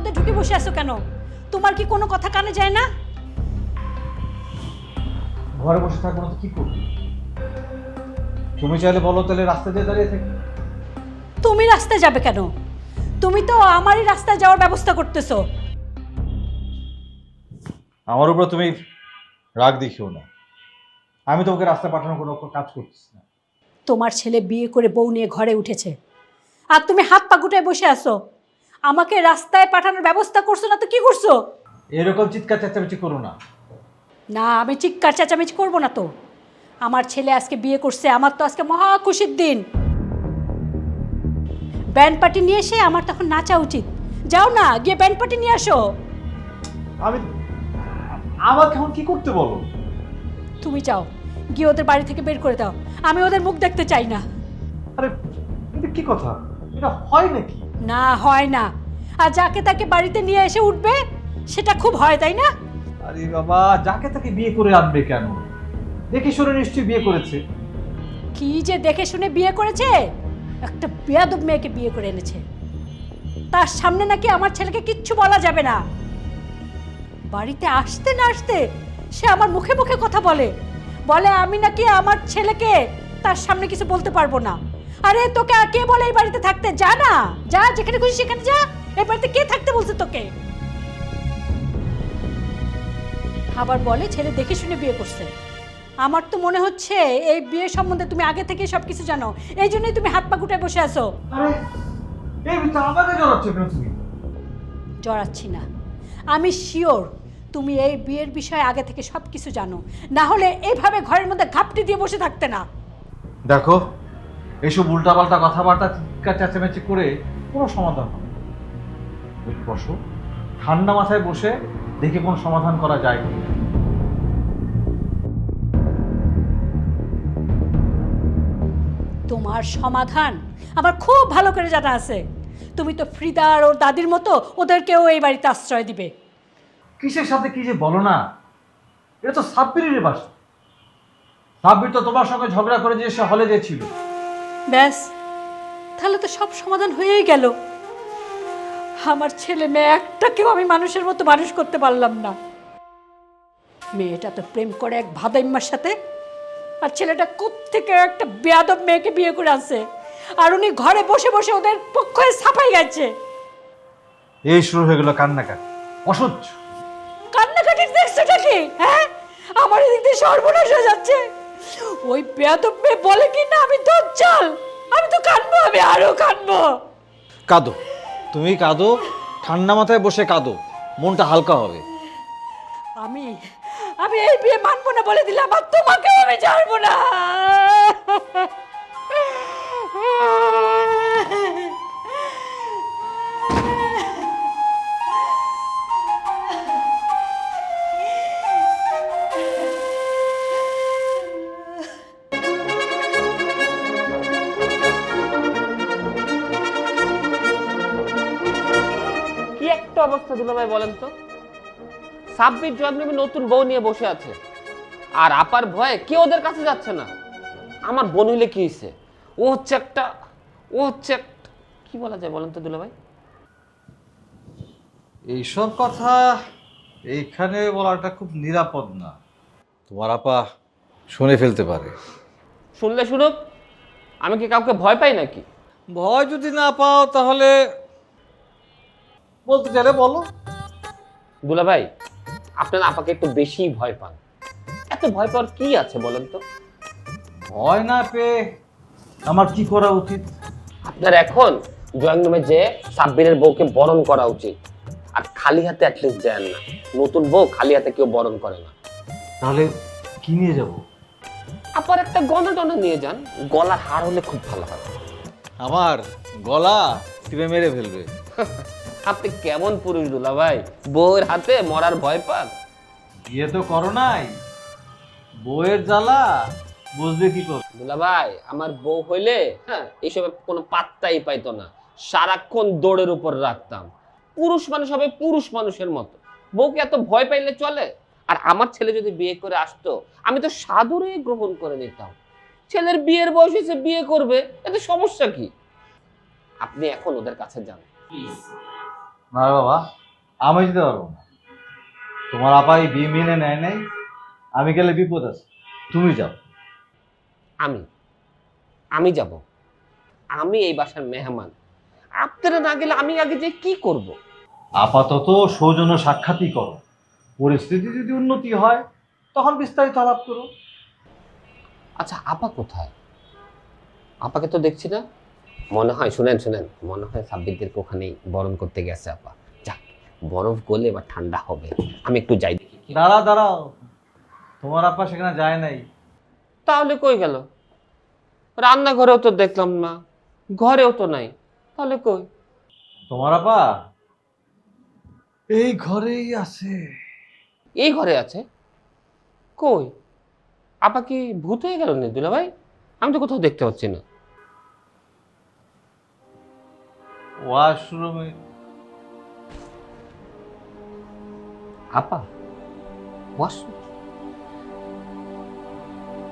মধ্যে ঢুকে বসে আছো কেন? তোমার কি কোনো কথা কানে যায় না? ঘরে বসে থাকবো না তো কি করবো? তুমি চাইলে বলো, তাহলে রাস্তা দিয়ে দাঁড়িয়ে থাকি। তুমি রাস্তায় যাবে কেন? তুমি তো আমারই রাস্তায় যাওয়ার ব্যবস্থা করতেছো। আমার উপর তুমি রাগ দেখিও না। আমি তোমাকে রাস্তায় পাঠানোর কোনো কাজ করতেছি না। তোমার ছেলে বিয়ে করে বউ নিয়ে ঘরে উঠেছে, আর তুমি হাত পা গুটায় বসে আছো। আমাকে রাস্তায় পাঠানোর ব্যবস্থা করছো না তো কি করছো? এরকম চিৎকার চেঁচামেচি করো না। না, আমি চিৎকার চেঁচামেচি করবো না তো। আমার ছেলে আজকে বিয়ে করছে, আমার তো আজকে মহা খুশির দিন। ব্যান্ড পার্টি নিয়ে এসে আমার তখন নাচা উচিত। যাও না, গিয়ে ব্যান্ড পার্টি নিয়ে আসো। আমাকে এখন কি করতে বলো? তুমি যাও, গিয়ে ওদের বাড়ি থেকে বের করে দাও। আমি ওদের মুখ দেখতে চাই না। আরে এটা কি কথা? এটা হয় নাকি? না, হয় না। আর যাকে তাকে বাড়িতে নিয়ে এসে উঠবে সেটা খুব হয়, তাই না? আরে বাবা, যাকে তাকে বিয়ে করে আনবে কেন? দেখে শুনে নিশ্চয়ই বিয়ে করেছে। কি যে দেখে শুনে বিয়ে করেছে? একটা বেয়াদব মেয়েকে বিয়ে করে এনেছে। তার সামনে নাকি আমার ছেলেকে কিচ্ছু বলা যাবে না। বাড়িতে আসতে না আসতে সে আমার মুখে মুখে কথা বলে, বলে আমি নাকি আমার ছেলেকে তার সামনে কিছু বলতে পারবো না। আরে তোকে আর কে বলে এই বাড়িতে থাকতে? যা না, যা, যেখানে খুশি সেখানে যা। এই বাড়িতে কে থাকতে বলছে তোকে? আবার বলে ছেলে দেখে শুনে বিয়ে করছে। আমার তো মনে হচ্ছে এই বিয়ে সম্বন্ধে তুমি আগে থেকে সবকিছু জানো, এই জন্যই তুমি হাত পা গুটায় বসে আছো। আরে এই ভিতরে আমাকে জড়াচ্ছ কেন তুমি? জড়াচ্ছি না, আমি শিওর তুমি এই বিয়ের বিষয়ে আগে থেকে সবকিছু জানো, না হলে এইভাবে ঘরের মধ্যে ঘাপটি দিয়ে বসে থাকতে না। দেখো, এসব উল্টাপাল্টা কথাবার্তা চিৎকার চেঁচামেচি করে কোনো সমাধান হবে না। একটু বসো, ঠান্ডা মাথায় বসে দেখে কোন সমাধান করা যায় কি। তোমার সমাধান আমার খুব ভালো করে জানা আছে। তুমি তো ফ্রিদা আর ওর দাদির মতো ওদেরকেও এই বাড়িতে আশ্রয় দিবে। কিসের সাথে কি যে বলো না? এটা তো সাব্বিরের বাসা। সাব্বির তো তোমার সঙ্গে ঝগড়া করে যে সে হলে গেছিল। ব্যাস, তাহলে তো সব সমাধান হয়েই গেল। আমার ছেলে মেয়ে একটাকেও আমি মানুষের মতো মানুষ করতে পারলাম না। মেয়েটা তো প্রেম করে এক ভাদাইম্মার সাথে, আর ছেলেটা কোত্থেকে একটা বেয়াদব মেয়েকে বিয়ে করে আছে, আর উনি ঘরে বসে বসে ওদের পক্ষ হয়ে ছাপাই গেছে। এই শুরু হয়ে গেল কান্নাকাটি, অসহ্য। কান্নাকাটির দেখছোটা কি? হ্যাঁ, আমার এদিক দিয়ে সর্বনাশ হয়ে যাচ্ছে। ওই বেয়াদব মেয়ে বলে কি না আমি দজ্জাল, আমি তো কাঁদবো, আমি আরো কাঁদবো। কাঁদো, তুমি কাঁদো, ঠান্ডা মাথায় বসে কাঁদো, মনটা হালকা হবে। আমি আমি এই বিয়ে মানবো না বলে দিলাম, আর তোমাকেও আমি ছাড়বো না। কি একটা অবস্থা দুলাভাই বলেন তো। সাব্বির জয়নবী নতুন বউ নিয়ে বসে আছে, আর আপার ভয়ে কেউ ওদের কাছে যাচ্ছে না। আমার বোন হইলে কি হয়েছে? ও হচ্ছে একটা কি বলা যায় বলেন তো দুলাভাই? এইসব কথা এইখানে বলাটা খুব নিরাপদ না। তোমার আপা শুনে ফেলতে পারে। শুনলে শুনুক, আমি কি কাউকে ভয় পাই নাকি? ভয় যদি না পাও তাহলে বলতে চাইলে বলো। দুলাভাই, আপনার আপাকে একটু বেশি ভয় পান। এত ভয় পাওয়ার কি আছে বলেন তো? ভয় না পেয়ে আমার কি করা উচিত? আপনার এখন জয়নবী যে সাব্বিরের বউকে বরণ করা উচিত, আর খালি হাতে অ্যাটলিস্ট যায় না। নতুন বউ খালি হাতে কেউ বরণ করে না। তাহলে কি নিয়ে যাব? আপার একটা গয়না টনা নিয়ে যান, গলার হার হলে খুব ভালো হয়। আমার গলা টিপে মেরে ফেলবে। আপনি কেমন পুরুষ দুলাভাই, বউয়ের হাতে মরার ভয় পান? বিয়ে তো করো নাই, বউয়ের জ্বালা বুঝবে কি করে? দুলাভাই, আমার বউ হইলে এইসব কোনো পাত্তাই পাইতো না, সারাক্ষণ দৌড়ের উপর রাখতাম। পুরুষ মানুষ হবে পুরুষ মানুষের মতো, বউকে এত ভয় পাইলে চলে? আর আমার ছেলে যদি বিয়ে করে আসতো, আমি তো সাদরেই গ্রহণ করে নিতাম। ছেলের বিয়ের বয়স হয়েছে, বিয়ে করবে, এতে সমস্যা কি? আপনি এখন ওদের কাছে যান প্লিজ। না রে বাবা, আমি যেতে পারবো না। তোমার আপা এই বিয়ে মেনে নেয় নাই, আমি গেলে বিপদ আছে, তুমি যাও। আমি আমি যাব, আমি এই বাসার মেহমান, আপনারা না গেলে আমি আগে যে কি করব? আপাতত সৌজন্য সাক্ষাৎই করো, পরিস্থিতি যদি উন্নতি হয় তখন বিস্তারিত আলাপ করো। আচ্ছা, আপা কোথায়? আপাকে তো দেখছি না। মনে হয়, শুনেন শুনেন, মনে হয় সাব্বিরদেরকে ওখানেই বরণ করতে গেছে আপা। যাক, বরফ গলে বা ঠান্ডা হবে, আমি একটু যাই দেখি। দাঁড়াও দাঁড়াও, তোমার আপা সেখানে যায় নাই। তাহলে কই গেল? রান্নাঘরেও তো দেখলাম না, ঘরেও তো নাই, তাহলে কই? তোমার আপা এই ঘরেই আছে। এই ঘরে আছে? কই? আপা কি ভূত হয়ে গেল না দুলা ভাই? আমি তো কোথাও দেখতে পাচ্ছি না। ওয়াশরুমে। আপা ওয়াশরুম?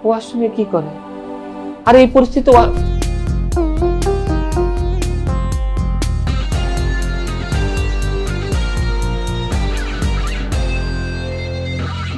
ওয়াশরুমে কি করে? আর এই পরিস্থিতি